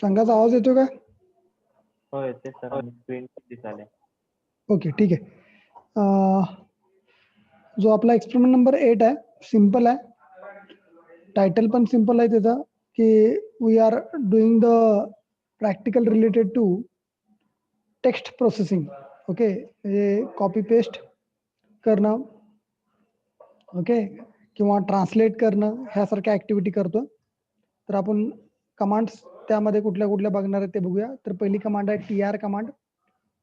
संघाचा आवाज येतो का? हो येते सर, स्क्रीन दिसाले. ओके ठीक आहे. जो आपला एक्सपेरिमेंट नंबर 8 आहे, सिंपल आहे. टायटल पण सिंपल आहे त्याचा, की we are doing the practical related to text processing. Okay, म्हणजे कॉपी पेस्ट करणं, ओके, किंवा ट्रान्सलेट करणं ह्यासारख्या ॲक्टिव्हिटी करतो. तर आपण कमांड्स त्यामध्ये कुठल्या कुठल्या बघणार आहेत ते बघूया. तर पहिली कमांड आहे TR कमांड.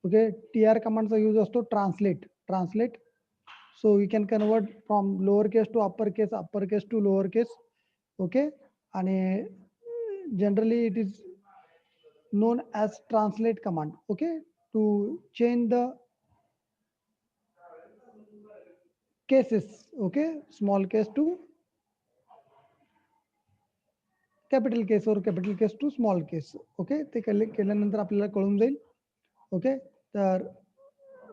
ओके, TR कमांडचा यूज असतो translate. So we can convert from lower case to upper case to lower case. Okay, आणि generally it is known as translate command. Okay, to change the cases. Okay, small case to capital case or capital case to small case. Okay, ते केल्यानंतर आपल्याला कळून जाईल. Okay, तर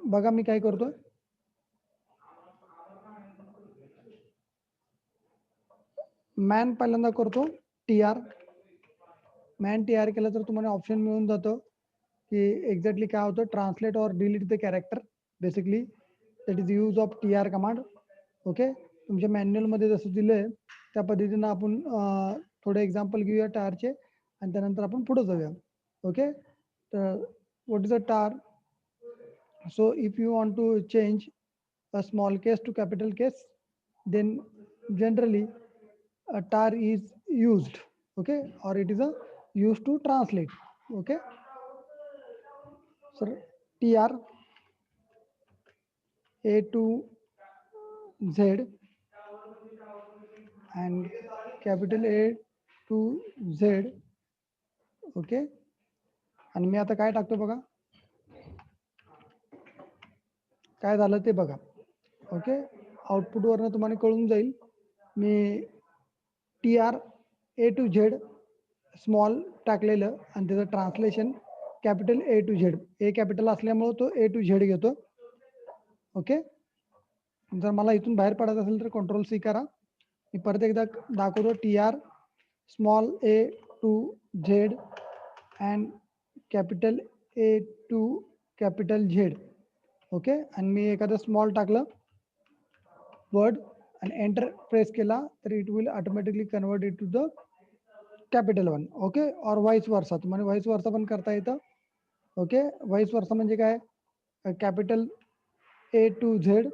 बघा मी काय करतोय. मॅन पहिल्यांदा करतो TR. मॅन TR केलं तर तुम्हाला ऑप्शन मिळून जातं की एक्झॅक्टली काय होतं, ट्रान्सलेट और delete the character. Basically that is use of TR command. Okay, तुमच्या मॅन्युअलमध्ये जसं दिलंय त्या पद्धतीनं आपण थोडे एक्झाम्पल घेऊया टारचे आणि त्यानंतर आपण पुढे जाऊया. ओके, तर what is a tar? So if you want to change a small case to capital case, then generally a tar is used. Okay, or it is a used to translate. Okay, so TR A to Z and capital A to Z. Okay, आणि मी आता काय टाकतो बघा, काय झालं ते बघा. Okay, output वरनं तुम्हाला कळून जाईल. मी TR A to Z small टाकलेलं आणि त्याचं translation capital A to Z. A capital असल्यामुळे तो A to Z घेतो. ओके, जर मला इथून बाहेर पडायचं असेल तर कंट्रोल C करा. मी परत एकदा दाखवतो. TR small A to Z and capital A to capital Z. Okay, आणि मी एखादं स्मॉल टाकलं वर्ड आणि एंटर प्रेस केला तर it will automatically convert it to the capital 1. Okay, और व्हाईस वर्सा, तुम्हाला व्हाईस वर्सा पण करता येतं. ओके, व्हाईस वर्सा म्हणजे काय, capital A to Z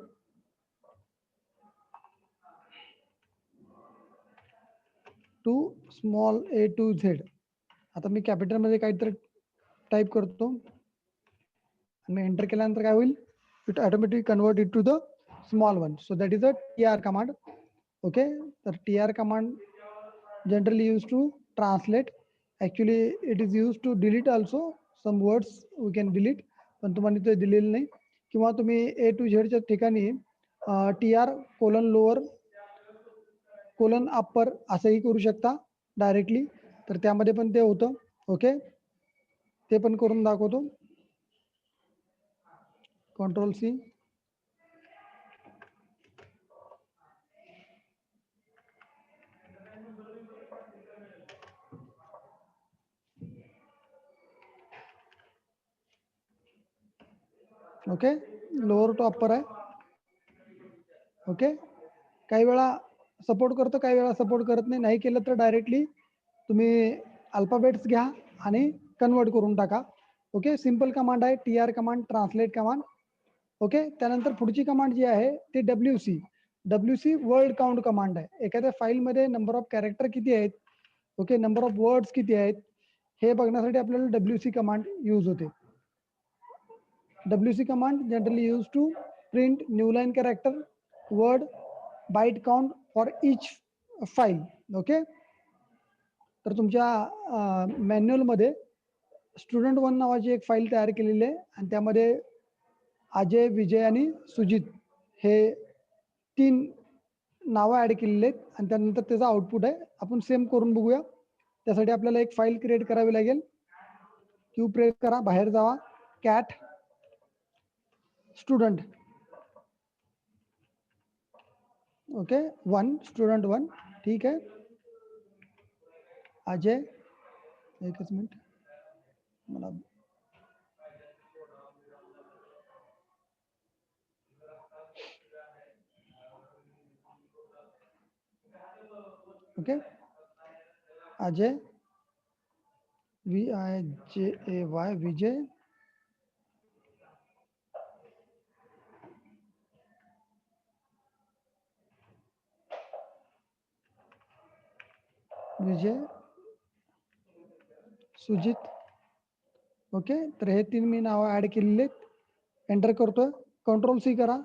to small A to Z. आता मी कॅपिटलमध्ये काहीतरी टाईप करतो आणि एंटर केल्यानंतर काय होईल, it automatic convert it to the small one. So that is a TR command. Okay, तर TR command generally used to translate. Actually it is used to delete also. Some words we can delete, पण तुम्हाला ते दिलेलं नाही. किंवा तुम्ही A to Z च्या ठिकाणी TR colon lower colon upper असंही करू शकता डायरेक्टली, तर त्यामध्ये पण ते होतं. ओके, ते पण करून दाखवतो. Control C. Okay, lower to upper आहे. ओके, काही वेळा सपोर्ट करतो, काही वेळा सपोर्ट करत नाही. नाही केलं तर डायरेक्टली तुम्ही अल्फाबेट्स घ्या आणि कन्वर्ट करून टाका. ओके, सिंपल कमांड आहे TR command, translate command. Okay, त्यानंतर पुढची कमांड जी आहे ती WC वर्ड काउंट कमांड आहे. एखाद्या फाईलमध्ये नंबर ऑफ कॅरेक्टर किती आहेत, ओके, नंबर ऑफ वर्ड्स किती आहेत हे बघण्यासाठी आपल्याला WC कमांड यूज होते. WC command generally used to print new line character, word, byte count for each file. Okay, तर तुमच्या मॅन्युअल मध्ये student1 नावाची एक फाईल तयार केलेली आहे आणि त्यामध्ये अजय, विजय आणि सुजित हे 3 नावं ऍड केलेले आहेत आणि त्यानंतर त्याचं आउटपुट आहे. आपण सेम करून बघूया. त्यासाठी आपल्याला एक फाईल क्रिएट करावी लागेल. क्यू प्रेस करा, बाहेर जावा, कॅट स्टुडंट, ओके 1 स्टुडंट 1. ठीक आहे. अजय, एकच मिनिट मला ओके. अजय, VIJAY, विजय, विजय, सुजित. ओके. तर हे 3 मी नावं ऍड केलेले आहेत. एंटर करतोय. कंट्रोल-C करा.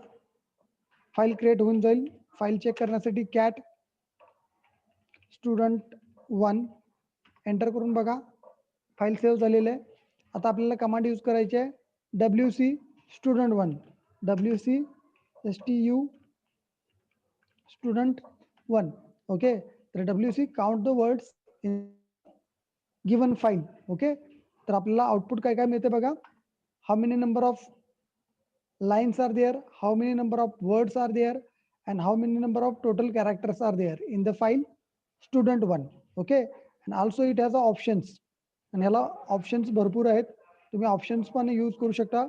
फाईल क्रिएट होऊन जाईल. फाईल चेक करण्यासाठी कॅट स्टुडंट 1 एंटर करून बघा. फाईल सेव्ह झालेली आहे. आता आपल्याला कमांड यूज करायची आहे WC student 1, WC STU student 1. Okay. तर WC count the words in given file. Okay. तर आपल्याला आउटपुट काय काय मिळते बघा. How many number of lines are there, how many number of words are there, and how many number of total characters are there in the file student 1. Okay. And also it has options, and ह्याला options भरपूर आहेत. तुम्ही options पण use करू शकता.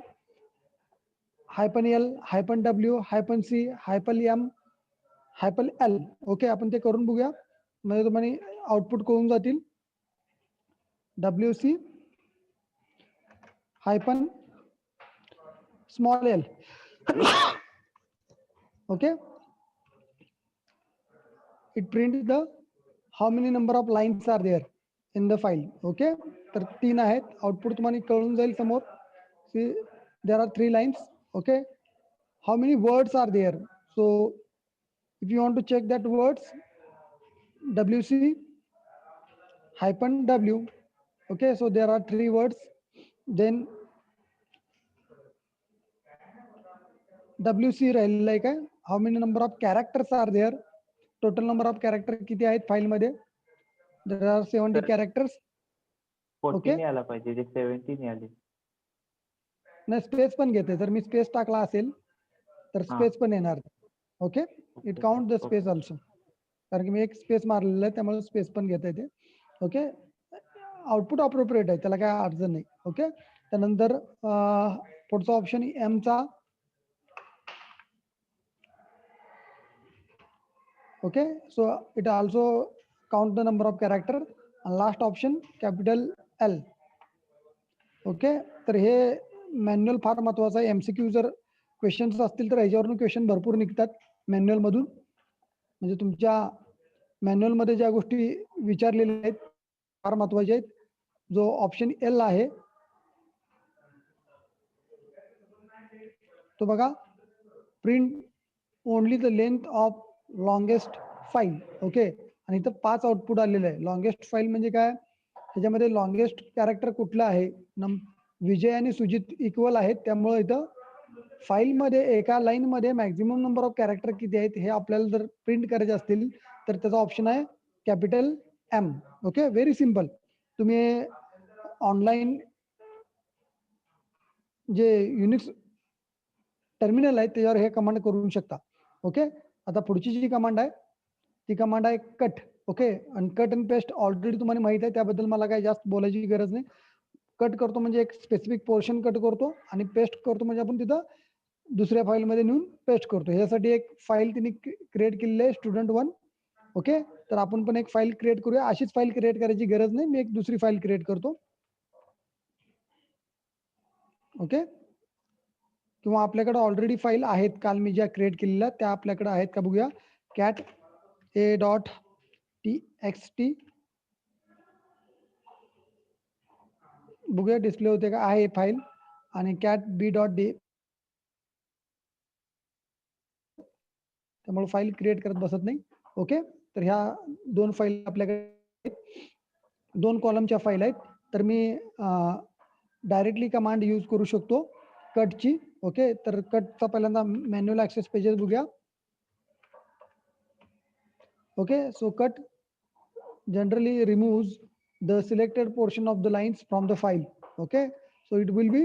-L, -W, -C, -M, -L. Okay. आपण ते करून बघूया म्हणजे तुम्हाला आउटपुट कळून जातील. WC -l. Okay. It prints the how many number of lines are there in the file. Okay. तर 3 आहेत. आउटपुट तुम्हाला कळून जाईल समोर. See, there are 3 lines. Okay. How many words are there? So if you want to check that words, WC -W. Okay. So there are 3 words. Then WC राहिलेलं आहे काय. How many number of characters are there. Total number of character किती आहेत file मध्ये. There are 70 characters. 14 यायला पाहिजे, ते 17 आले. नाही, स्पेस पण घेते. जर मी स्पेस टाकला असेल तर स्पेस पण येणार. Okay. It count the space also. कारण की मी एक स्पेस मारलेलं आहे त्यामुळे स्पेस पण घेता येते. ओके. आउटपुट अप्रोप्रिएट आहे, त्याला काय अडचण नाही. ओके. त्यानंतर पुढचा option एमचा. Okay, so it also count the number of character. And last option capital L. Okay. तर हे मॅन्युअल फार महत्वाचं आहे. MCQ जर क्वेश्चन्स असतील तर ह्याच्यावरून क्वेश्चन भरपूर निघतात मॅन्युअल मधून. म्हणजे तुमच्या मॅन्युअल मध्ये ज्या गोष्टी विचारलेल्या आहेत फार महत्वाच्या आहेत. जो ऑप्शन L आहे तो बघा, print only the length of longest file. Okay. आणि इथं 5 आउटपुट आलेलं आहे. लॉंगेस्ट फाईल म्हणजे काय, त्याच्यामध्ये लॉंगेस्ट कॅरेक्टर कुठलं आहे. विजय आणि सुजित इक्वल आहेत, त्यामुळे इथं फाईल मध्ये एका लाईन मध्ये मॅक्झिमम नंबर ऑफ कॅरेक्टर किती आहेत हे आपल्याला जर प्रिंट करायचे असतील तर त्याचा ऑप्शन आहे capital M. Okay. Very simple. तुम्ही ऑनलाईन जे युनिक्स टर्मिनल आहे त्याच्यावर हे कमांड करू शकता. ओके. आता पुढची जी कमांड आहे ती कमांड आहे कट. ओके. आणि कट अँड पेस्ट ऑलरेडी तुम्हाला माहित आहे, त्याबद्दल मला काही जास्त बोलायची गरज नाही. कट करतो म्हणजे एक स्पेसिफिक पोर्शन कट करतो आणि पेस्ट करतो म्हणजे आपण तिथं दुसऱ्या फाईल मध्ये नेऊन पेस्ट करतो. ह्यासाठी एक फाईल तिने क्रिएट केलेली आहे स्टुडंट 1. ओके. तर आपण पण एक फाईल क्रिएट करूया. अशीच फाईल क्रिएट करायची गरज नाही, मी एक दुसरी फाईल क्रिएट करतो. ओके. किंवा आपल्याकडे ऑलरेडी फाईल आहेत काल मी ज्या क्रिएट केलेल्या त्या आपल्याकडे आहेत का बघूया. कॅट a.txt बघूया डिस्प्ले होते का. आहे फाईल. आणि कॅट b.d, त्यामुळे फाईल क्रिएट करत बसत नाही. ओके. तर ह्या 2 फाईल आपल्याकडे 2 कॉलमच्या फाईल आहेत. तर मी डायरेक्टली कमांड यूज करू शकतो कटची. ओके, तर कटचा पहिल्यांदा मॅन्युअल ऍक्सेस पेजेस बघूया. Okay, so cut generally removes the selected portion of the lines from the file. Okay, so it will be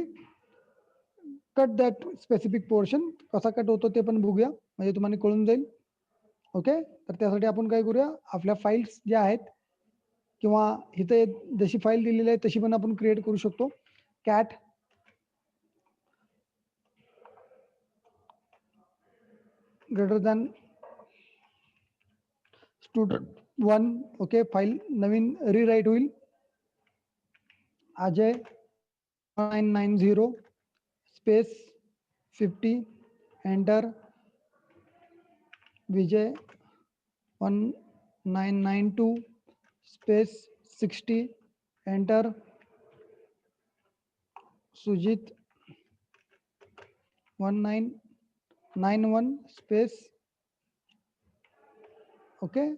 cut that specific portion. कसा cut होतो ते पण बघूया, म्हणजे तुम्हाला कळून जाईल. ओके, तर त्यासाठी आपण काय करूया, आपल्या फाईल्स ज्या आहेत किंवा इथे जशी फाईल दिलेली आहे तशी पण आपण क्रिएट करू शकतो. Cat greater than student1. Okay, file नवीन रीराईट होईल. Ajay 990 space 50 enter. Vijay 1992 space 60 enter. Sujit 1991 space. Okay,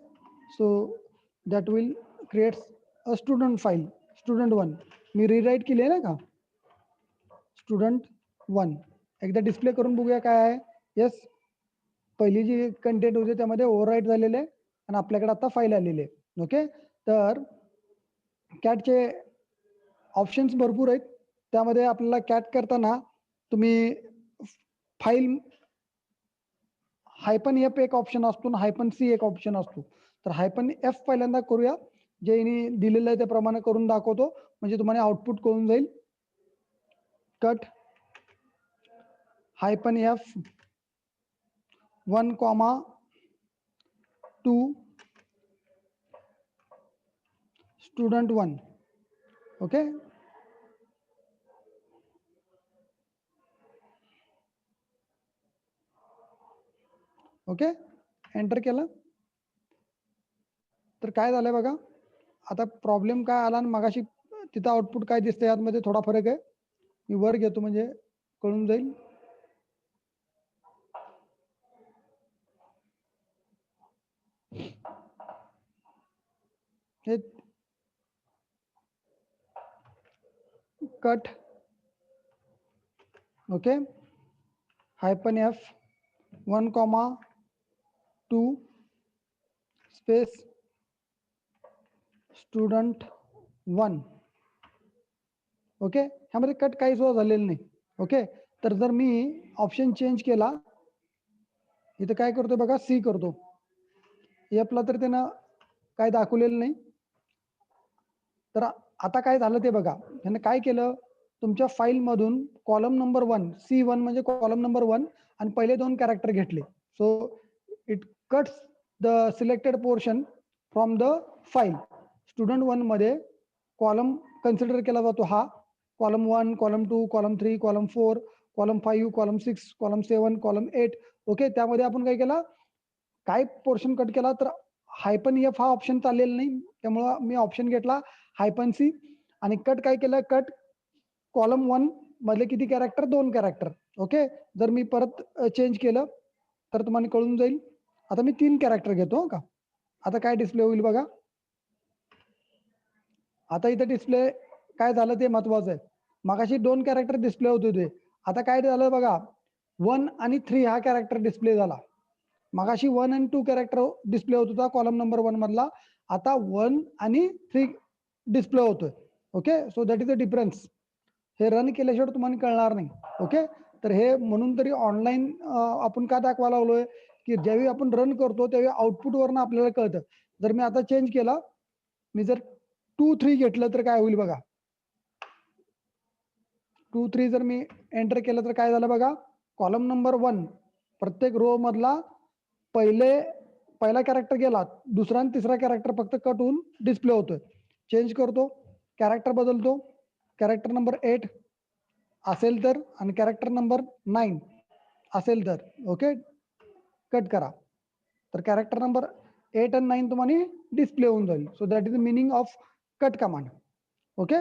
so that will create a student file, student1. मी रीराईट केली आहे ना का, student1. एकदा डिस्प्ले करून बघूया काय आहे. येस, पहिली जी कंटेंट होते त्यामध्ये ओव्हरराईट झालेले आहे आणि आपल्याकडे आता फाईल आलेली आहे. ओके, तर कॅटचे ऑप्शन्स भरपूर आहेत. त्यामध्ये आपल्याला कॅट करताना तुम्ही फाईल -F एक ऑप्शन असतो, -C एक ऑप्शन असतो. तर -F पहिल्यांदा करूया, जे दिलेलं आहे त्याप्रमाणे करून दाखवतो, म्हणजे तुम्हाला आउटपुट कळून जाईल. Cut -F 1,2 student1. Okay, okay, enter केलं तर काय झालंय बघा. आता प्रॉब्लेम काय आला आणि मगाशी तिथं आउटपुट काय दिसतंय यामध्ये थोडा फरक आहे. मी वर घेतो म्हणजे कळून जाईल. हे cut okay -F 1,2 space student1. Okay, ह्यामध्ये कट काही सुद्धा झालेलं नाही. ओके, तर जर मी ऑप्शन चेंज केला, इथं काय करतो बघा, सी करतो. Fला तर त्यानं काय दाखवलेलं नाही. तर आता काय झालं ते बघा, ह्यानं काय केलं, तुमच्या फाईल मधून कॉलम नंबर 1 C1 म्हणजे कॉलम नंबर 1 आणि पहिले 2 कॅरेक्टर घेतले. So it cuts the selected portion from the file. student1 मध्ये कॉलम कन्सिडर केला जातो हा, column 1, column 2, column 3, column 4, column 5, column 6, column 7, column 8. Okay, त्यामध्ये आपण काय केलं, काय पोर्शन कट केला, तर -F हा ऑप्शन चाललेला नाही, त्यामुळं मी ऑप्शन घेतला -C आणि कट काय केलं, कट कॉलम 1 मधले किती कॅरेक्टर, 2 कॅरेक्टर. ओके, जर मी परत चेंज केलं तर तुम्हाला कळून जाईल. आता मी 3 कॅरेक्टर घेतो का. आता काय डिस्प्ले होईल बघा. आता इथे डिस्प्ले काय झालं ते महत्वाचं आहे. मगाशी 2 कॅरेक्टर डिस्प्ले होत होते, आता काय झालं बघा, 1 आणि 3 हा कॅरेक्टर डिस्प्ले झाला. मगाशी 1 आणि 2 कॅरेक्टर डिस्प्ले होत होता कॉलम नंबर 1 मधला, आता 1 आणि 3 डिस्प्ले होतोय. Okay, so that is the difference. हे रन केल्याशिवाय तुम्हाला कळणार नाही. ओके, तर हे म्हणून तरी ऑनलाईन आपण का दाखवायला लागलोय, की ज्यावेळी आपण रन करतो त्यावेळी आउटपुट वरनं आपल्याला कळतं. जर मी आता चेंज केला, मी जर 2, 3 घेतलं तर काय होईल बघा. 2, 3 जर मी एंटर केलं तर काय झालं बघा, कॉलम नंबर 1 प्रत्येक रो मधला पहिला कॅरेक्टर गेला, दुसरा आणि तिसरा कॅरेक्टर फक्त कट होऊन डिस्प्ले होतोय. चेंज करतो, कॅरेक्टर बदलतो, कॅरेक्टर नंबर 8 असेल तर आणि कॅरेक्टर नंबर 9 असेल तर ओके कट करा, तर कॅरेक्टर नंबर 8 आणि 9 तुम्हाला डिस्प्ले होऊन जाईल. So that is the meaning of cut command. Okay,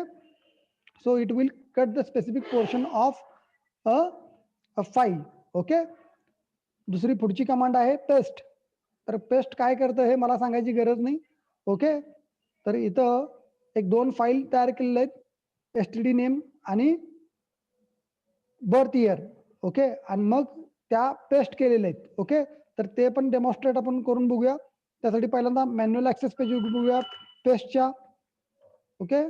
so it will cut the specific portion of a file. Okay, दुसरी पुढची कमांड आहे पेस्ट. तर पेस्ट काय करतं हे मला सांगायची गरज नाही. ओके, तर इथं एक 2 फाईल तयार केलेल्या आहेत, std नेम आणि बर्थ इयर. ओके, आणि मग त्या पेस्ट केलेल्या आहेत. ओके, तर ते पण डेमॉन्स्ट्रेट आपण करून बघूया. त्यासाठी पहिल्यांदा मॅन्युअल ऍक्सेस पेज बघूया पेस्टच्या. Okay,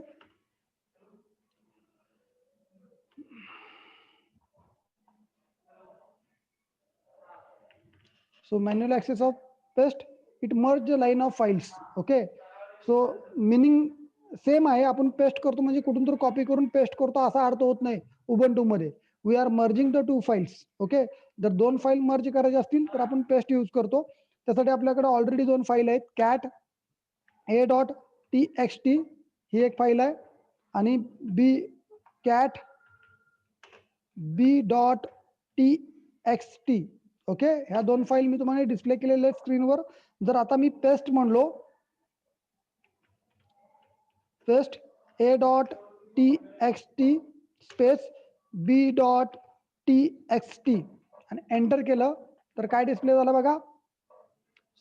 so manual access of pest, it merge the line of files. Okay, so meaning same आहे. आपण पेस्ट करतो म्हणजे कुठून तर कॉपी करून पेस्ट करतो असा अर्थ होत नाही उबंटू मध्ये. We are merging the two files. Okay, जर दोन फाईल मर्ज करायचे असतील तर आपण पेस्ट यूज करतो. त्यासाठी आपल्याकडे ऑलरेडी दोन फाईल आहेत. कॅट a.txt ही एक फाईल आहे आणि बी कॅट b.txt. ओके, ह्या दोन फाईल मी तुम्हाला डिस्प्ले केलेल्या आहेत स्क्रीनवर. जर आता मी पेस्ट म्हणलो, पेस्ट a.txt स्पेस b.txt आणि एंटर केलं तर काय डिस्प्ले झालं बघा.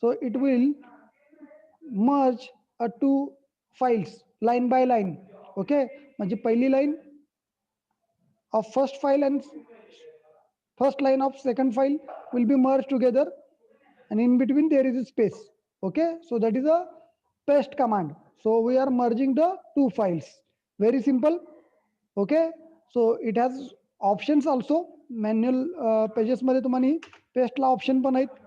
So it will merge a two files line by line. Okay, म्हणजे पहिली line of first file and first line of second file will be merged together and in between there is a space. Okay, so that is a paste command. So we are merging the two files. Very simple. Okay, so it has options also. Manual pages मध्ये तुम्हाला paste ला option पण आहेत.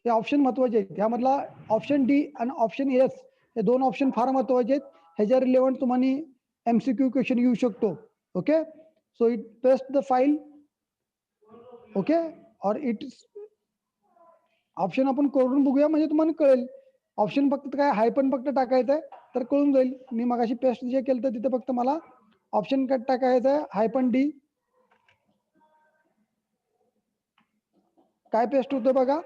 हे option महत्वाचे आहेत. यामधला option D आणि ऑप्शन एस हे दोन ऑप्शन फार महत्वाचे आहेत. ह्याच्या रिलेव्हंट तुम्हाला MCQ क्वेश्चन येऊ शकतो. Okay, so it paste the file. Okay, or it option आपण करून बघूया म्हणजे तुम्हाला कळेल. ऑप्शन फक्त काय हायपन फक्त टाकायचं आहे तर कळून जाईल. मी मगाशी पेस्ट जे केलं तर तिथे फक्त मला ऑप्शन कट टाकायचं आहे हायपन डी. काय पेस्ट होतं बघा,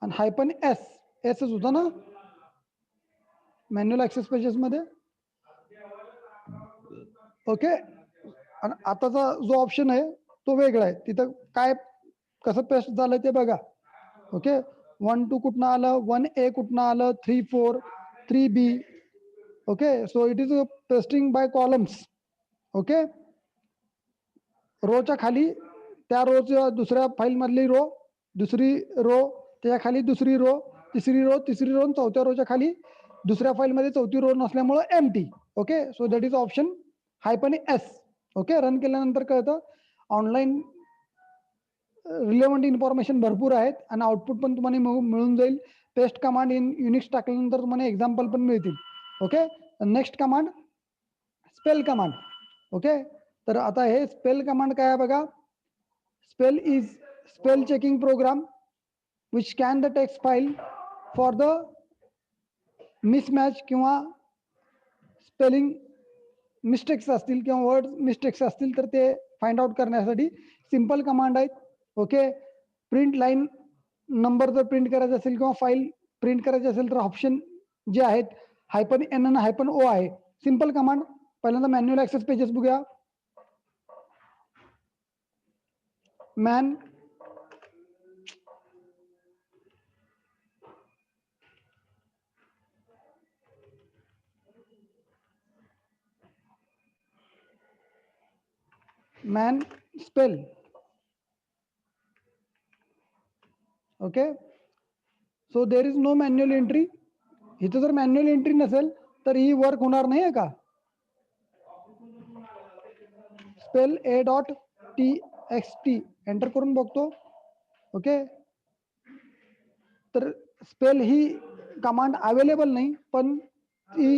आणि हायपन एस एसच होतं ना मॅन्युअल ऍक्सेस पेजेस मध्ये. ओके, आणि आताचा जो ऑप्शन आहे तो वेगळा आहे. तिथं काय कसं पेस्ट झालं ते बघा. ओके, 1 2 कुठनं आलं, 1A कुठनं आलं, 3 4 3B. Okay, so it is pasting by columns. Okay, रोच्या खाली त्या रोच्या दुसऱ्या फाईल मधली रो, दुसरी रो, त्याच्या खाली दुसरी रो, तिसरी रो, तिसरी रो, चौथ्या रोच्या खाली दुसऱ्या फाईल मध्ये चौथी रो नसल्यामुळे empty. Okay, so that is option हायपन S. Okay, run केल्यानंतर कळतं. ऑनलाईन रिलेव्हंट इन्फॉर्मेशन भरपूर आहेत आणि आउटपुट पण तुम्हाला मिळून जाईल. पेस्ट कमांड इन युनिक्स टाकल्यानंतर तुम्हाला एक्झाम्पल पण मिळतील. Okay, next command spell command. Okay, तर आता हे स्पेल कमांड काय आहे बघा. Spell is spell checking program which scan the text file for the mismatch किंवा स्पेलिंग मिस्टेक्स असतील किंवा वर्ड मिस्टेक्स असतील तर ते फाइंड आउट करण्यासाठी सिंपल कमांड आहेत. ओके, प्रिंट लाईन नंबर जर प्रिंट करायचं असेल किंवा फाईल प्रिंट करायची असेल तर ऑप्शन जे आहेत हायपन एन आणि हायपन ओ आहे. Simple command. पहिल्यांदा मॅन्युअल ऍक्सेस पेजेस बघूया. Man man spell. Okay, so there is no manual entry. इथं जर मॅन्युअल एंट्री नसेल तर ही वर्क होणार नाही आहे का. स्पेल a.txt एंटर करून बघतो. ओके, तर स्पेल ही कमांड अवेलेबल नाही पण ती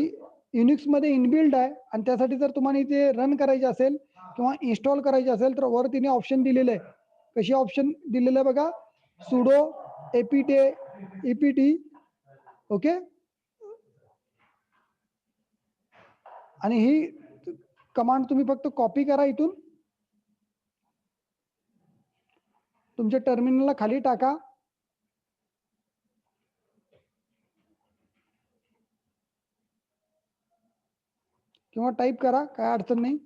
युनिक्स मध्ये इनबिल्ड आहे आणि त्यासाठी जर तुम्हाला इथे रन करायचे असेल किंवा इन्स्टॉल करायचे असेल तर वर तिने ऑप्शन दिलेलं आहे. कशी ऑप्शन दिलेलं आहे बघा, सुडो ept. ओके, आणि ही कमांड तुम्ही फक्त कॉपी करा इथून तुमच्या टर्मिनलला खाली टाका. किंवा टाईप करा, काय अडचण नाही.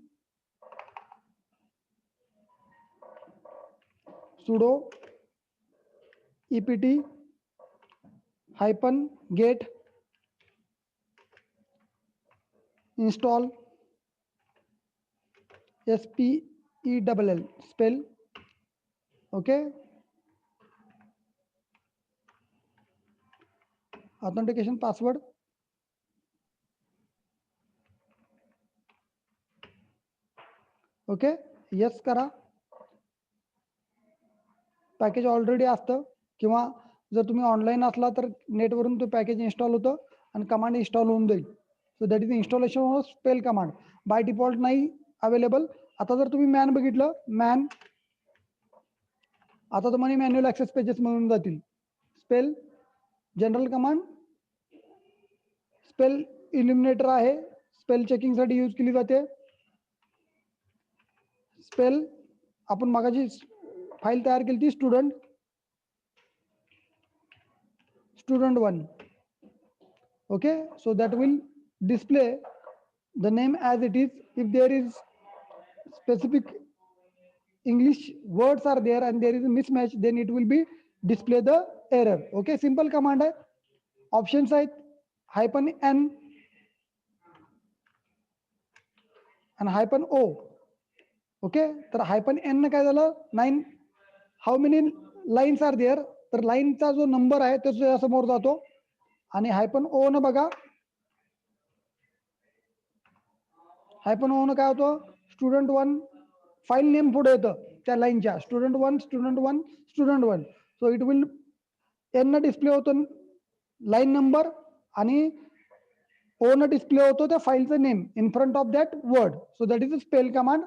Sudo ept -get install SPELL spell. Okay, authentication password. Okay, yes करा. पॅकेज ऑलरेडी असतं किंवा जर तुम्ही ऑनलाईन असला तर नेटवरून तो पॅकेज इन्स्टॉल होतं आणि कमांड इन्स्टॉल होऊन जाईल. So that is installation of spell command. By default नाही अवेलेबल. आता जर तुम्ही मॅन बघितलं, मॅन आता तुम्हाला मॅन्युअल ऍक्सेस पेजेस मिळून जातील. स्पेल जनरल कमांड, स्पेल इल्युमिनेटर आहे, स्पेल चेकिंग साठी यूज केली जाते. स्पेल आपण मागाची फाईल तयार केली ती student 1. Okay, so that will display the name as it is. If there is specific English words are there and there is a mismatch, then it will be display the error. Okay, simple command hai. Options आहेत -n and -o. Okay, तर -n काय झालं, 9 how many lines are there, तर लाईनचा जो number आहे तो तुझ्या समोर जातो. आणि -o न बघा, -o न काय होतं, स्टुडंट 1 फाईल नेम पुढे येतं त्या लाईनच्या, student 1. So it will n display होतो लाईन नंबर आणि o न डिस्प्ले होतो त्या फाईलचं name in front of that word. So that is a spell command.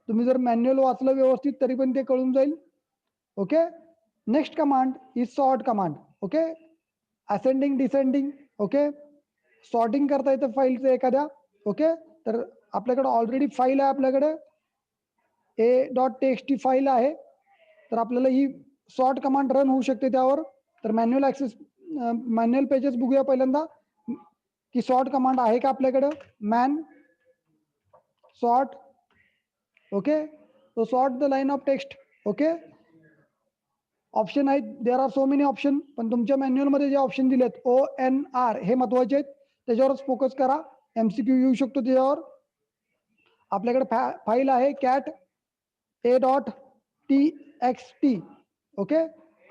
तुम्ही जर मॅन्युअल वाचलं व्यवस्थित तरी पण ते कळून जाईल. Okay, next command is sort command. Okay, ascending descending. Okay, sorting करता येतं फाईलचं एखाद्या. ओके, तर आपल्याकडे ऑलरेडी फाईल आहे, आपल्याकडे a.txt फाईल आहे, तर आपल्याला ही सॉर्ट कमांड रन होऊ शकते त्यावर. तर मॅन्युअल पेजेस बघूया पहिल्यांदा की सॉर्ट कमांड आहे का आपल्याकडे. Man sort. Okay, to sort the line of text. Okay, option आहेत, there are so many option, पण तुमच्या मॅन्युअल मध्ये जे ऑप्शन दिलेत ONR हे महत्वाचे आहेत, त्याच्यावरच फोकस करा. MCQ येऊ शकतो त्याच्यावर. आपल्याकडे फाईल आहे cat a.txt. ओके,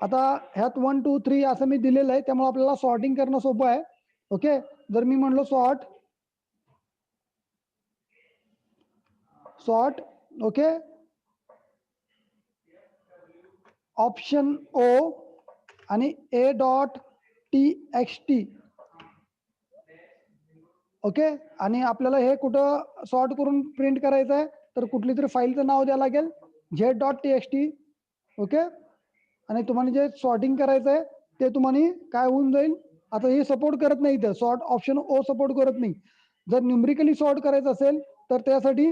आता ह्यात 1 2 3 असं मी दिलेलं आहे, त्यामुळे आपल्याला सॉर्टिंग करणं सोपं आहे. ओके, जर मी म्हणलो सॉर्ट, ओके, ऑप्शन O आणि a.txt. ओके, आणि आपल्याला हे कुठं सॉर्ट करून प्रिंट करायचं आहे, तर कुठली तरी फाईलचं नाव द्यावं लागेल z.txt. ओके, आणि तुम्हाला जे सॉर्टिंग करायचं आहे ते तुम्हाला काय होऊन जाईल. आता हे सपोर्ट करत नाही, तर सॉर्ट ऑप्शन O सपोर्ट करत नाही. जर न्यूमरिकली सॉर्ट करायचं असेल तर त्यासाठी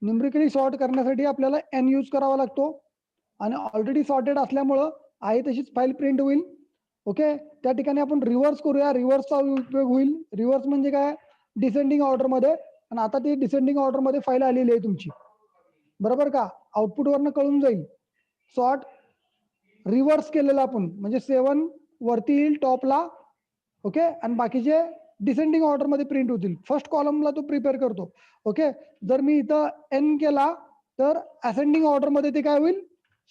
न्यूमरिकली सॉर्ट करण्यासाठी आपल्याला n यूज करावा लागतो, आणि ऑलरेडी सॉर्टेड असल्यामुळं आहे तशीच फाईल प्रिंट होईल. ओके, त्या ठिकाणी आपण रिव्हर्स करूया. रिव्हर्सचा उपयोग होईल. रिव्हर्स म्हणजे काय, डिसेंडिंग ऑर्डर मध्ये. आणि आता ती डिसेंडिंग ऑर्डर मध्ये फाईल आलेली आहे तुमची, बरोबर का, आउटपुट वरनं कळून जाईल. सॉर्ट रिव्हर्स केलेला आपण म्हणजे 7 वरती येईल टॉपला. ओके, आणि बाकीचे डिसेंडिंग ऑर्डर मध्ये प्रिंट होतील. फर्स्ट कॉलमला तो प्रिपेअर करतो. ओके, जर मी इथं n केला तर असेंडिंग ऑर्डर मध्ये ते काय होईल,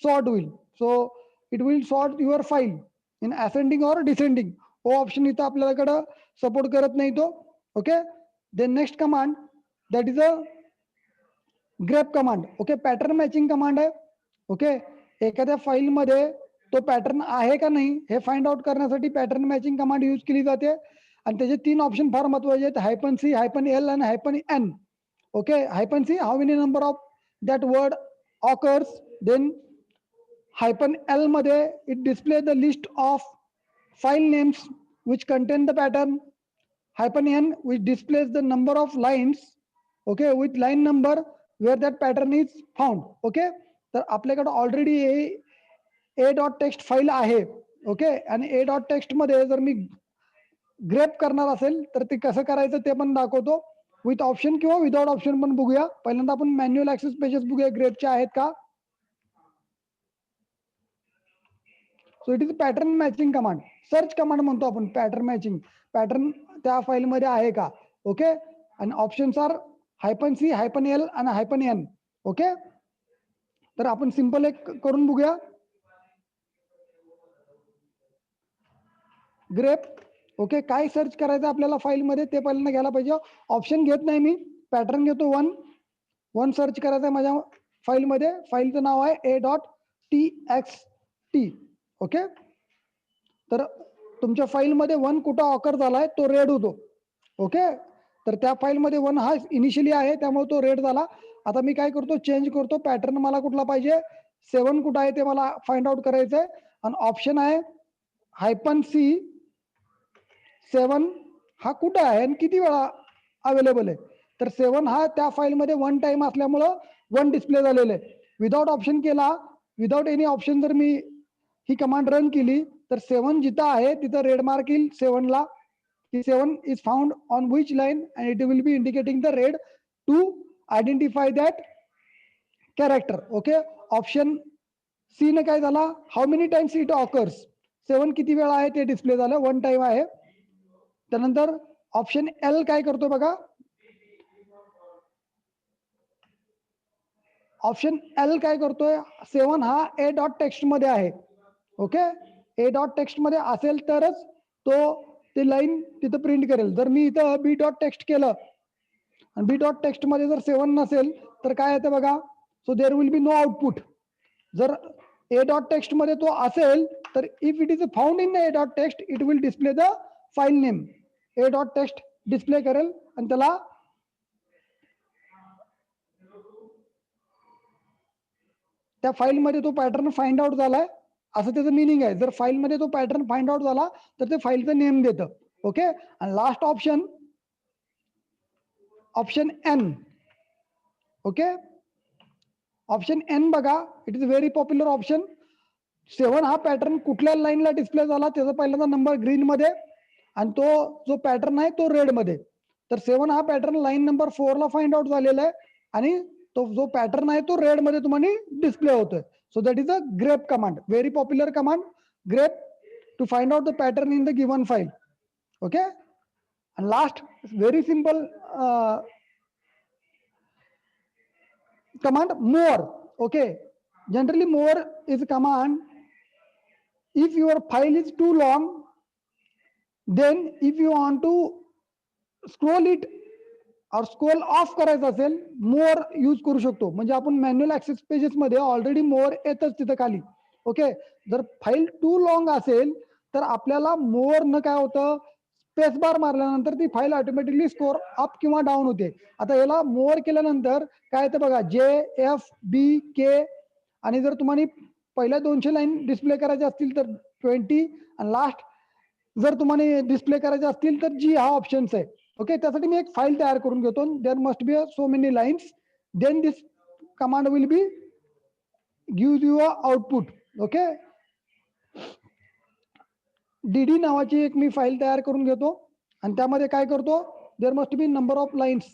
सॉर्ट होईल. So it will sort your file in ascending or descending. हो ऑप्शन इथं आपल्याकडं सपोर्ट करत नाही तो. Okay, then next command that is a grep command. Okay, pattern matching command आहे. ओके, एखाद्या फाईल मध्ये तो पॅटर्न आहे का नाही हे फाइंड आउट करण्यासाठी पॅटर्न मॅचिंग कमांड यूज केली जाते. आणि त्याचे 3 ऑप्शन फार महत्वाचे आहेत, -c, -l आणि -n. Okay, -c how many number of that word occurs. Then -l मध्ये it display the list of file names which contain the pattern. -n which displays the number of lines, okay, with line number where that pattern is found. Okay, तर आपल्याकडे already a.text file आहे. Okay, आणि a.text मध्ये जर मी grep करणार असेल तर ते कसं करायचं ते पण दाखवतो, विथ ऑप्शन किंवा विदाउट ऑप्शन पण बघूया. पहिल्यांदा आपण मॅन्युअल ऍक्सेस पेजेस बघूया ग्रेपचे आहेत का. So it is pattern matching command. Search command म्हणतो आपण पॅटर्न मॅचिंग. पॅटर्न त्या फाईल मध्ये आहे का. ओके, आणि ऑप्शन्स आर -C -L आणि -N. ओके, तर आपण सिंपल एक करून बघूया. ग्रेप. ओके, काय सर्च करायचं आपल्याला फाईलमध्ये ते पहिल्यांदा घ्यायला पाहिजे. ऑप्शन घेत नाही मी, पॅटर्न घेतो. वन सर्च करायचं आहे माझ्या फाईलमध्ये. फाईलचं नाव आहे a.txt. ओके, तर तुमच्या फाईलमध्ये 1 कुठं ऑकर झालाय तो रेड होतो. ओके, तर त्या फाईलमध्ये 1 हा इनिशियली आहे त्यामुळे तो रेड झाला. आता मी काय करतो, चेंज करतो. पॅटर्न मला कुठला पाहिजे, 7 कुठं आहे ते मला फाइंड आउट करायचं आहे. आणि ऑप्शन आहे -C 7 हा कुठं आहे आणि किती वेळा अवेलेबल आहे. तर 7 हा त्या फाईलमध्ये 1 टाइम असल्यामुळं 1 डिस्प्ले झालेलं आहे. विदाउट ऑप्शन केला, विदाउट एनी ऑप्शन जर मी ही कमांड रन केली तर 7 जिथं आहे तिथं रेड मार्क येईल 7 ला, की 7 is found on which line and it will be indicating the red to identify that character. Okay, option C ने काय झाला, how many times it occurs, 7 किती वेळा आहे ते डिस्प्ले झालं, 1 टाइम आहे. त्यानंतर ऑप्शन एल काय करतो बघा, ऑप्शन एल काय करतोय, 7 हा ए डॉट टेक्स्ट मध्ये आहे. ओके, ए डॉट टेक्स्ट मध्ये असेल तरच तो ते लाईन तिथं प्रिंट करेल. जर मी इथं बी डॉट टेक्स्ट केलं आणि बी डॉट टेक्स्ट मध्ये जर 7 नसेल तर काय येतं बघा, so there will be no output. जर ए डॉट टेक्स्ट मध्ये तो असेल तर if it is found in A dot text it will display the file name. A dot text display करेल आणि त्याला त्या फाईलमध्ये तो पॅटर्न फाइंड आउट झालाय असं त्याचं मिनिंग आहे. जर फाईलमध्ये तो पॅटर्न फाइंड आउट झाला तर ते फाईलचं नेम देतं. ओके, आणि last option, option N. Okay, option N बघा, it is very popular option. 7 हा पॅटर्न कुठल्या लाईनला डिस्प्ले झाला त्याचा पहिल्यांदा नंबर ग्रीन मध्ये आणि तो जो पॅटर्न आहे तो रेड मध्ये. तर 7 हा पॅटर्न लाईन नंबर 4 ला फाइंड आउट झालेला आहे आणि तो जो पॅटर्न आहे तो रेड मध्ये तुम्हाला डिस्प्ले होतोय. So that is a grep command, very popular command, grep, to find out the pattern in the given file. Okay, and last very simple command more. Okay, generally more is a command if your file is too long, then if you want to scroll it or scroll off करायचं असेल मोर use करू शकतो. म्हणजे आपण manual access pages मध्ये already मोर येतच तिथं खाली. ओके, जर फाईल टू लॉंग असेल तर आपल्याला मोर न काय होतं, स्पेस बार मारल्यानंतर ती फाईल ऑटोमॅटिकली स्कोर अप किंवा डाऊन होते. आता याला मोर केल्यानंतर काय येतं बघा, JFBK, आणि जर तुम्हाला पहिल्या 200 लाईन डिस्प्ले करायचे असतील तर 20 आणि लास्ट जर तुम्हाला डिस्प्ले करायचे असतील तर G हा ऑप्शन्स आहे. ओके, त्यासाठी मी एक फाईल तयार करून घेतो. There must be so many lines, then this command will be give you a output. Okay, DD नावाची एक मी फाईल तयार करून घेतो आणि त्यामध्ये काय करतो, there must be number of lines.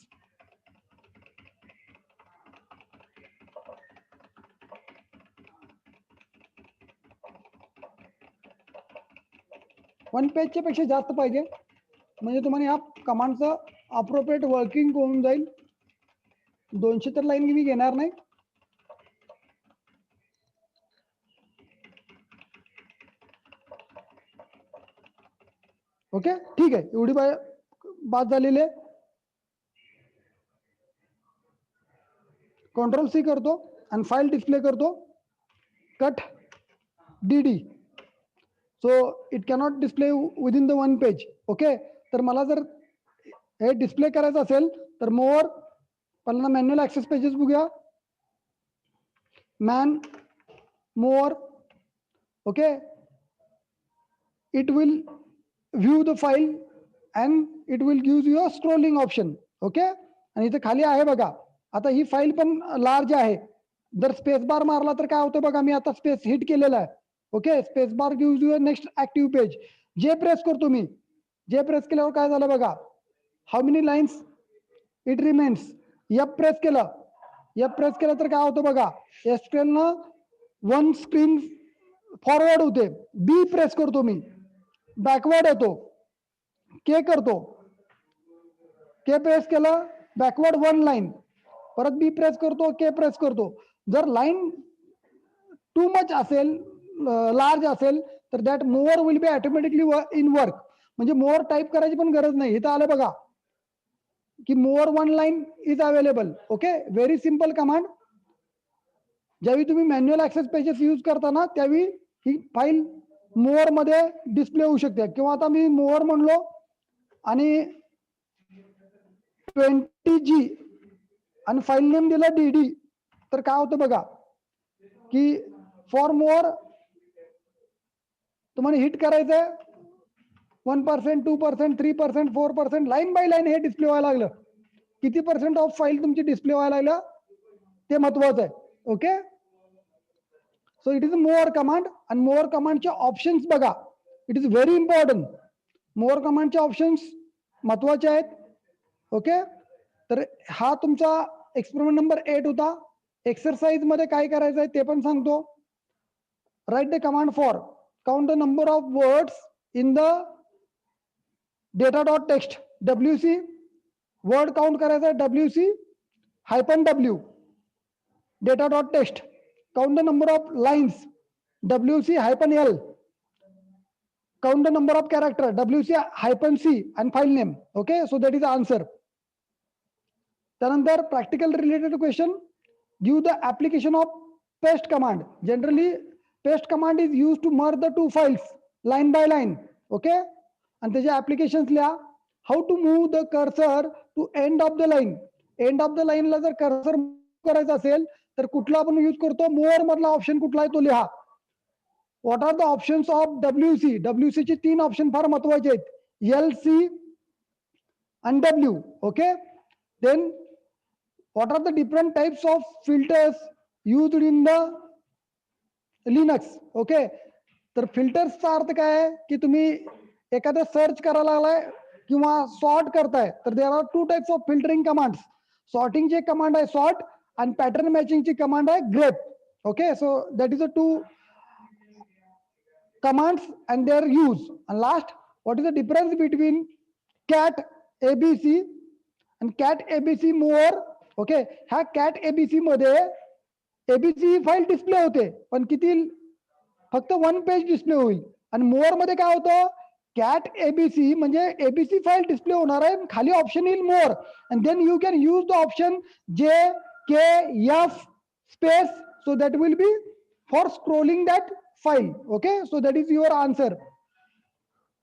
One पेजच्या पेक्षा जास्त पाहिजे म्हणजे तुम्हाला या कमांडचं अप्रोप्रिएट वर्किंग होऊन जाईल. 200 तर लाईन मी घेणार नाही. ओके, ठीक आहे, एवढी बाद झालेली आहे. Ctrl+C करतो आणि फाईल डिस्प्ले करतो, cut DD. So it cannot display within the one page. Okay, तर मला जर हे डिस्प्ले करायचं असेल तर मोर, पहिल्यांदा मॅन्युअल ऍक्सेस पेजेस बघूया, man more. Okay, it will view the file and it will give you a scrolling option. Okay, आणि इथे खाली आहे बघा, आता ही फाईल पण लार्ज आहे. जर स्पेस बार मारला तर काय होतं बघा, मी आता स्पेस हिट केलेला आहे. Okay, space bar give you next active page. जे प्रेस करतो मी, जे प्रेस केल्यावर काय झालं बघा, how many lines it remains. F press केलं, F प्रेस केलं तर काय होतं बघा, एसक्यूएलनं 1 स्क्रीन फॉरवर्ड होते. B प्रेस करतो मी, बॅकवर्ड येतो. K करतो, K प्रेस केलं बॅकवर्ड 1 लाईन, परत बी प्रेस करतो, के प्रेस करतो. जर लाईन टू मच असेल, लार्ज असेल, तर that mower will be automatically in work. म्हणजे मोअर टाईप करायची पण गरज नाही. इथं आलं बघा की mower 1 line is available. Okay, very simple command. ज्यावेळी तुम्ही मॅन्युअल ऍक्सेस पेजेस यूज करताना त्यावेळी ही फाईल मोअर मध्ये डिस्प्ले होऊ शकते. किंवा आता मी मोअर म्हणलो आणि 20G आणि फाईल नेम दिला DD, तर काय होतं बघा की फॉर मोअर तुम्हाला हिट करायचंय 1%, 2%, 3%, 4%, लाईन बाय लाईन हे डिस्प्ले व्हायला लागलं. किती % ऑफ फाईल तुमची डिस्प्ले व्हायला लागलं ते महत्वाचं आहे. Okay, so it is more command. आणि मोअर कमांडचे ऑप्शन्स बघा, it is very important. Mower कमांडचे ऑप्शन्स महत्वाचे आहेत. ओके, तर हा तुमचा एक्सपेरिमेंट नंबर 8 होता. एक्सरसाइज मध्ये काय करायचं आहे ते पण सांगतो. Write the command for count the number of words in the data dot text. WC word count करायचा WC -W. Data dot text count the number of lines WC -L. count the number of character WC-C and file name. Okay, so that is the answer. त्यानंतर practical related question, give the application of paste command. Generally paste command is used to merge the two files line by line. Okay, and त्याचे applications लिहा. How to move the cursor to end of the line. End of the line ला जर cursor करायचा असेल तर कुठला आपण use करतो, मोअर मधला ऑप्शन कुठला आहे तो लिहा. What are the options of WC? WC चे 3 ऑप्शन फार महत्वाचे आहेत, LC and W. Okay, then what are the different types of filters used in the Linux? Okay, तर फिल्टर्सचा अर्थ काय आहे की तुम्ही एखादं सर्च करायला लागलाय किंवा सॉर्ट करताय, तर there are 2 types of filtering commands. सॉर्टिंगची कमांड आहे सॉर्ट आणि पॅटर्न मॅचिंगची कमांड आहे grep. Okay, so that is a 2 commands and their use. And last, what is the difference between cat ABC and cat ABC more? Okay, ह्या cat ABC मध्ये ABC file display होते पण किती, फक्त 1 page display होईल. आणि mower मध्ये काय होतं, cat ABC म्हणजे ABC फाईल डिस्प्ले होणार आहे, खाली ऑप्शन येईल mower, and then you can use the option JKF space, so that will be for scrolling that file. Okay, so that is your answer.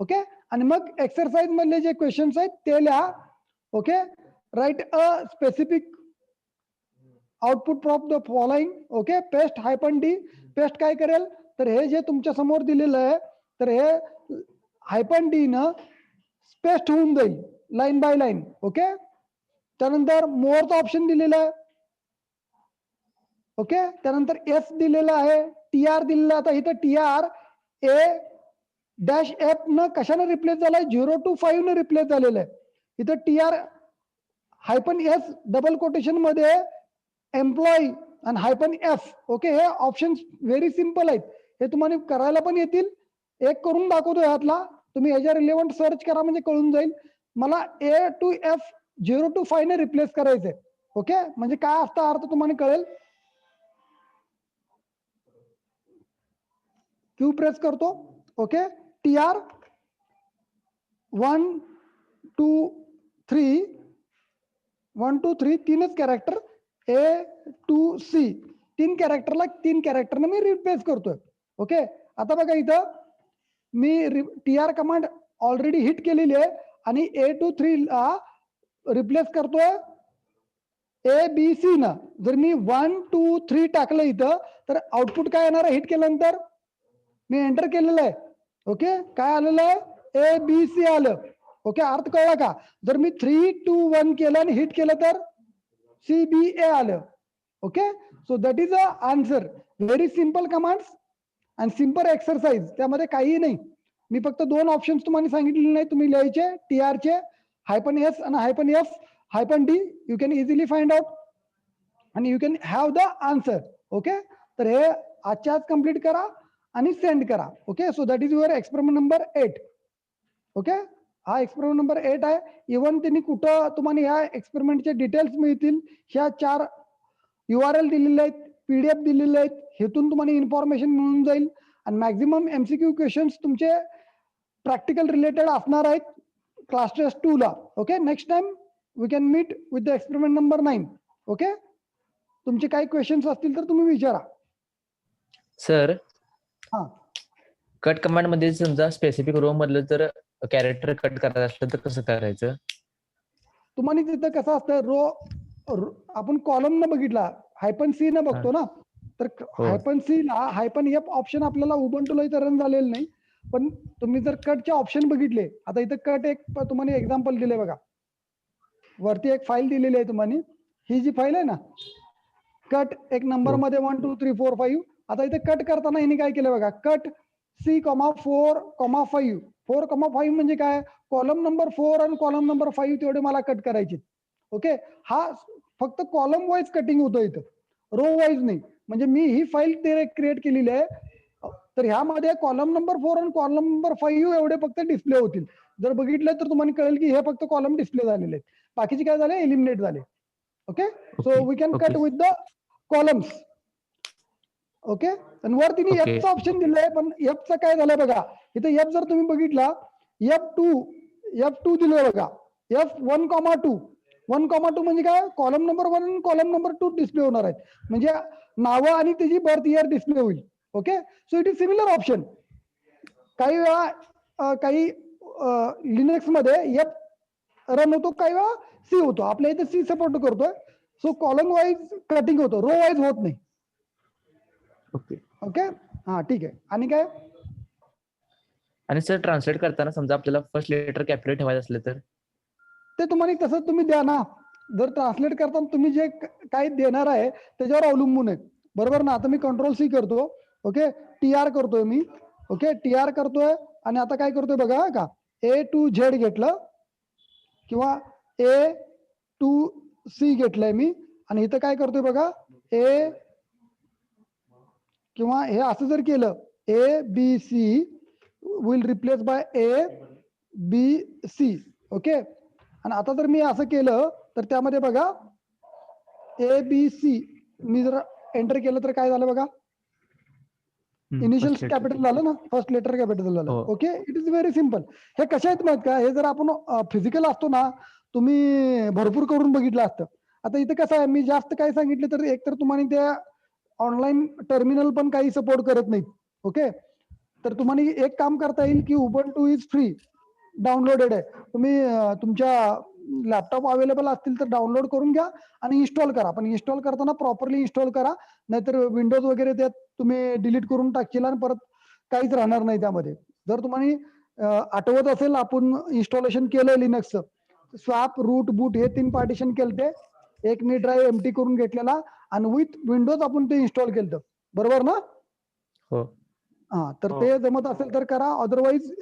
Okay, आणि मग exercise मधले जे questions आहेत ते लिहा. Okay, right a specific output from the following. Okay, paste -D. Paste काय करेल, तर हे जे तुमच्या समोर दिलेलं आहे तर हे -D न पेस्ट होऊन जाईल लाईन बाय लाईन. ओके, त्यानंतर मोअरचा ऑप्शन दिलेला आहे. ओके, त्यानंतर S दिलेला आहे, TR दिलेला. आता इथं TR A-F न कशाने रिप्लेस झालाय, 0 to 5 ने रिप्लेस झालेलं आहे. इथं TR -S डबल कोटेशन मध्ये एम्प्लॉई आणि -F. ओके, हे ऑप्शन व्हेरी सिम्पल आहेत, हे तुम्हाला करायला पण येतील. एक करून दाखवतो ह्यातला, तुम्ही ह्याच्या रिलेव्हंट सर्च करा म्हणजे कळून जाईल. मला A to F 0 to 5 ने रिप्लेस करायचंय. ओके, म्हणजे काय असतं अर्थ तुम्हाला कळेल. क्यू प्रेस करतो. ओके, TR 1 2 3 1 2 3 तीनच कॅरेक्टर, A to C 3 कॅरेक्टरला 3 कॅरेक्टरने मी रिप्लेस करतोय. ओके, आता बघा इथं मी TR कमांड ऑलरेडी हिट केलेली आहे आणि A to 3 ला रिप्लेस करतोय ABC न. जर मी 1 2 3 टाकलं इथं तर आउटपुट काय येणार आहे, हिट केल्यानंतर मी एंटर केलेलं आहे. ओके, काय आलेलं आहे, ABC आलं. ओके, अर्थ कळला का. जर मी 3 2 1 केलं आणि हिट केलं तर CBA आलं. Okay, so that is a answer. Very simple commands आणि सिम्पल एक्सरसाइज, त्यामध्ये काहीही नाही. मी फक्त 2 ऑप्शन्स तुम्हाला सांगितलेले नाही, तुम्ही लिहायचे TR चे -S आणि -D. You can easily find out आणि you can have the answer. Okay, तर हे आजच्या आज कम्प्लीट करा आणि सेंड करा. Okay, so that is your experiment number 8. Okay, हा एक्सपेरिमेंट नंबर 8 आहे. इव्हन त्यांनी कुठं तुम्हाला ह्या एक्सपेरिमेंटचे डिटेल्स मिळतील, ह्या 4 URL दिलेले आहेत, PDF दिलेले आहेत, हेतून तुम्हाला इन्फॉर्मेशन मिळून जाईल. आणि मॅक्झिमम MCQ क्वेश्चन्स तुमचे प्रॅक्टिकल रिलेटेड असणार आहेत क्लास टेस्ट 2 ला. Okay, next time we can meet with the experiment number 9. Okay, तुमचे काही क्वेश्चन्स असतील तर तुम्ही विचारा. सर, हा, कट कमांड मध्ये समजा स्पेसिफिक रो मधलं जर कॅरेक्टर कट करायचं असलं तर कसं करायचं? तुम्हाला तिथं कसं असतं, आपण कॉलम न बघितला, हायपन सी न बघतो ना, तर हायपन सी ला हायपन एफ ऑप्शन आपल्याला उबंटूला इथं रन झालेलं नाही. पण तुम्ही जर कटचे ऑप्शन बघितले, आता इथं कट एक तुम्हाला एक्झाम्पल दिले बघा, वरती एक फाईल दिलेली आहे तुम्हाला. ही जी फाईल आहे ना, कट एक नंबर मध्ये 1 2 3 4 5. आता इथे कट करताना हिने काय केलं बघा, कट C,4,5. 4,5 म्हणजे काय, कॉलम नंबर 4 आणि कॉलम नंबर 5 तेवढे मला कट करायचे. ओके, हा फक्त कॉलम वाईज कटिंग होतं इथं, रो वाईज नाही. म्हणजे मी ही फाईल क्रिएट केलेली आहे, तर ह्यामध्ये कॉलम नंबर 4 आणि कॉलम नंबर 5 एवढे फक्त डिस्प्ले होतील. जर बघितलं तर तुम्हाला कळेल की हे फक्त कॉलम डिस्प्ले झालेले आहेत, बाकीचे काय झाले, एलिमिनेट झाले. Okay, so we can cut with the columns. Okay, आणि वर तिने एफचा ऑप्शन दिलाय, पण एफचं काय झालंय बघा, इथे एफ जर तुम्ही बघितला, F2 दिलंय बघा, F1,2. 1,2 म्हणजे काय, कॉलम नंबर 1 आणि कॉलम नंबर 2 डिस्प्ले होणार आहेत, म्हणजे नावं आणि त्याची बर्थ इयर डिस्प्ले होईल. Okay, so it is similar option. काही वेळा काही लिनक्स मध्ये एफ रन होतो, काही वेळा सी होतो. आपल्या इथे सी सपोर्ट करतोय, सो कॉलम वाईज कटिंग होतो, रो वाईज होत नाही. ओके, हा ठीक आहे. आणि काय, आणि सर ट्रान्सलेट करताना समजा आपल्याला फर्स्ट लेटर कॅपिटल ठेवायचं असलं तर ते तुम्हाला तसं तुम्ही द्या ना. जर ट्रान्सलेट करताना तुम्ही जे काही देणार आहे त्याच्यावर अवलंबून आहे, बरोबर ना. आता मी Ctrl+C करतो. ओके, TR करतोय मी. ओके, TR करतोय आणि आता काय करतोय बघा का, A to Z घेतलं किंवा A to C घेतलंय मी, आणि इथं काय करतोय बघा, A किंवा हे असं जर केलं, ABC will replace by ABC. Okay, आणि आता जर मी असं केलं तर त्यामध्ये बघा ABC मी जर एंटर केलं तर काय झालं बघा, इनिशियल कॅपिटल झालं ना, फर्स्ट लेटर कॅपिटल झालं. Okay, it is very simple. हे कशा आहेत माहित का, हे जर आपण फिजिकल असतो ना, तुम्ही भरपूर करून बघितलं असतं. आता इथे कसं आहे, मी जास्त काय सांगितलं तर एक तर तुम्हाला त्या ऑनलाईन टर्मिनल पण काही सपोर्ट करत नाहीत. ओके, तर तुम्हाला एक काम करता येईल की उबंटू इज फ्री, डाउनलोडेड आहे. तुम्ही तुमच्या लॅपटॉप अवेलेबल असतील तर डाउनलोड करून घ्या आणि इन्स्टॉल करा. पण इन्स्टॉल करताना प्रॉपरली इन्स्टॉल करा, नाहीतर विंडोज वगैरे त्यात तुम्ही डिलीट करून टाकशील आणि परत काहीच राहणार नाही त्यामध्ये. जर तुम्हाला आठवत असेल, आपण इन्स्टॉलेशन केलंय लिनक्सचं, स्वॅप, रूट, बूट हे 3 पार्टिशन केलते. एक मी ड्राईव्ह एम्प्टी करून घेतलेला आणि विथ विंडोज आपण ते इन्स्टॉल केलं, बरोबर ना. हो, हा, तर ते जमत असेल तर करा. अदरवाईज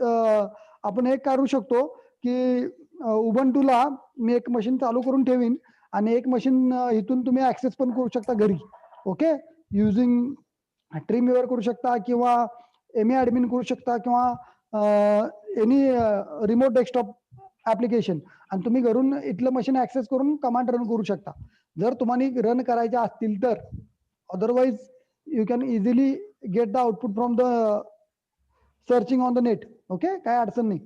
आपण एक करू शकतो की उबंटूला मी एक मशीन चालू करून ठेवीन आणि एक मशीन इथून तुम्ही ऍक्सेस पण करू शकता घरी. ओके, युजिंग ड्रीमवीवर करू शकता किंवा एमी ऍडमिन करू शकता किंवा एनी रिमोट डेस्कटॉप ऍप्लिकेशन, आणि तुम्ही घरून इथलं मशीन ऍक्सेस करून कमांड रन करू शकता जर तुम्हाला रन करायच्या असतील तर. Otherwise you can easily get the output from the searching on the net. Okay, काय अडचण नाही.